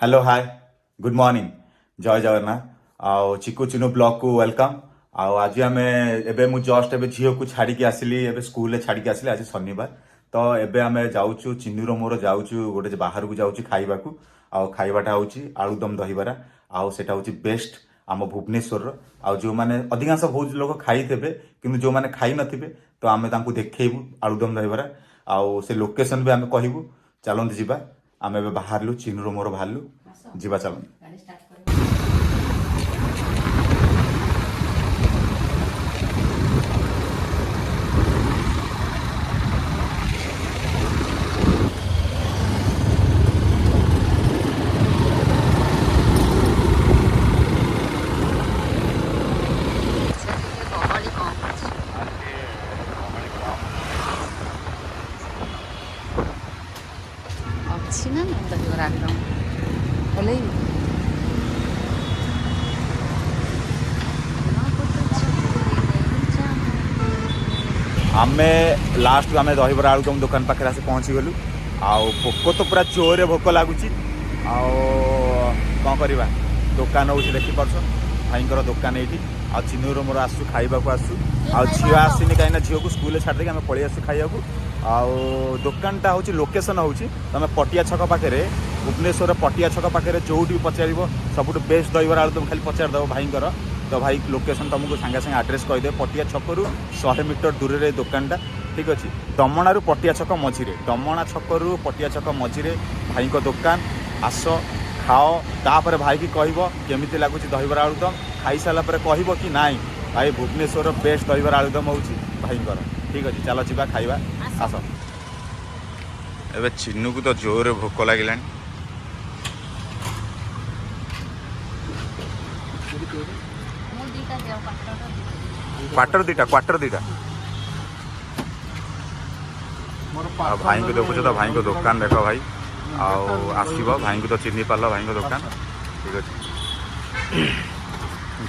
Hello hi good morning जय जगन्नाथ आउ chikoo Chinu blog को वेलकम आउ आज आम एबे मु जस्ट एबे झील को छाड़ी आसली एबे स्कूल छाड़ी आसली आज शनिवार तो एबे आम जाऊँ चिन्नूर मोर जाऊँ गोटे बाहर को जाऊँ खाइबा आउ खाइबाटा हूँ आलुदम दहीबरा आउ सेटा हूँ बेस्ट आम भुवनेश्वर आउ जो मैंने अधिकांश बहुत लोग खाइथे कि जो मैंने खाई नथिबे तो आम देखू आलुदम दहीबरा आउ से लोकेशन भी आम कहबू चलते ଯିବା आम एबे बाहरलु चिन्नूर मोर बाहरलु ଯିବା चलନ୍ତୁ। ଅଛି ନା ନାହିଁ ଦହିବରା ଆଳୁଦମ୍ ଓହ୍ଲେଇବି आमे लास्ट आम दहीबरा आलुदम दुकान पाखे आसी पहुँची गलु आउ भोक तो पूरा जोरे भोक लगुच कौन करवा दुकान हूँ देखिपार भाईर दुकान ये आ चिन्नूर मोर आसु खाइबा आसु आ झील आसनी कहीं झील को स्कूल छाड़ी आम पलि आसु खाइबा आउ दुकानटा हूँ लोकेशन हूँ तुम पटिया छक पाखे भुवनेश्वर पटिया छक पाखे जो भी पचार सब बेस्ट दहीबरा आलुदम खाली पचारदेव भाईर तो भाई लोकेशन तुमको सांगे सांगे आड्रेस कहीदे पटिया छकरू 100 मीटर दूर रे दुकानटा ठीक अच्छे डमणारू पटिया छक मझिरे डमणा छकरू पटिया छक मझिरे भाई दुकान आस खाओ तापर भाई की कह केमी लगुच दहीबरा आलुदम खाई सारापर कह कि नाई भाई भुवनेश्वर बेस्ट दहीबरा आलुदम हूँ भाईर ठीक अच्छे चलो जा खाइबा आस एबे चिन्नू को तो जोर भोक लगे क्वार्टर दीटा भाई को देखुच तो भाई को दुकान देख भाई आसब भाई को तो चिन्ह पार भाई को दुकान ठीक अच्छे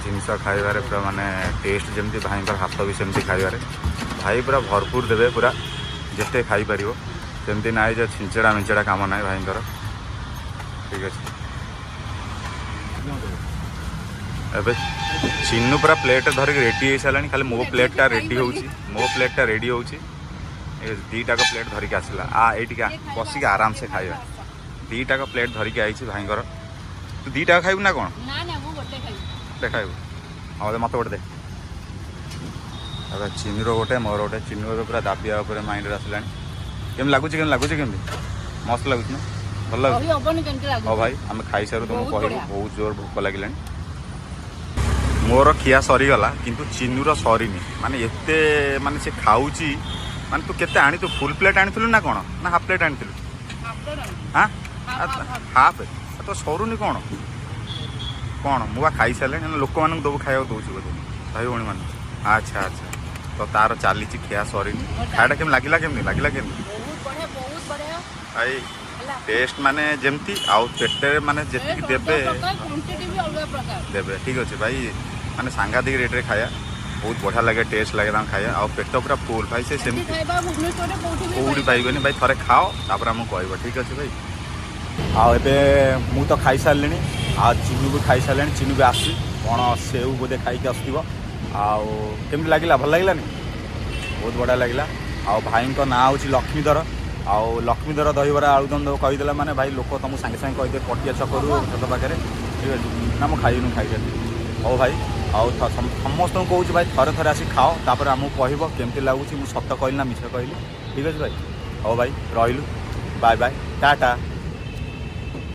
जिनस खाइबार पूरा माने टेस्ट जमी भाई हाथ भी सेमती खाइबार भाई पूरा भरपूर देवे पूरा जिते खाईपर सेमती ना जो छिंचड़ा मिंचड़ा काम ना भाईर ठीक अच्छे एबे चिन्नू पूरा प्लेट धरिक रेडी हो सारे खाली मो प्लेटा रेडी हो दीटाक प्लेट धरिक आसला ये बसिक आराम से खाइबा दीटाक प्लेट धरिक आई भाईर तू दीटा खाइबू ना कौन खाइबू हाँ मत गोटे दे चिन्नूर गोटे मोर गोटे चिन्नू पूरा दाबिया माइंड आसला केम लगुच केमी मस्त लगुच ना भल लगुच हाँ भाई आम खाई सारू तुमको कहू बहुत जोर भोक लगे मोर खिया सरीगला किंतु चिन्नूर सरीनी माने एते माने से खाऊची माने तू केते आनी तू फुल प्लेट आनी ना कौन ना हाफ प्लेट आनी हाँ हाफ तो सरुनी कौन कौन मुझे खाई सारे लोक मानक दबू खाया दूसरी बोधे भाई भाई मान अच्छा अच्छा तो तार चली खिया सरीनी खायाटा केम लगला केमी भाई टेस्ट माने जमती आउ पेटे माने जेतिक देबे देबे ठीक अच्छे भाई माने सांघातिक रेट रे खाया बहुत बढ़िया लगे टेस्ट लगे खाया आ पेट पूरा फुल भाई से सेमती कौटी पाइबनी भाई थे खाओ तापर आमको कह ठीक अच्छे भाई आबे मु तो खाई सारे आ चिन्नू भी खाई सारे चिन्नू भी आसी कौन सेव बोधे खाई आसो आमती लगे भल लगलानी बहुत बढ़िया लगे आ भाई ना हूँ लक्ष्मीधर आउ लक्ष्मीधर दहीबरा आलुदम कहीदेला माने भाई लोक तुमको सांगे सांगे कहीदे पटिया छकरू छत पाखे ठीक है ना मुझे खाई हो भाई आउ समस्त कौच भाई थे थे आसी खाओ तापर आमको कह केमती लगुच मुझे सत कहली ना मिछ कहली ठीक अच्छे भाई हो भाई रही बाय बाय टाटा।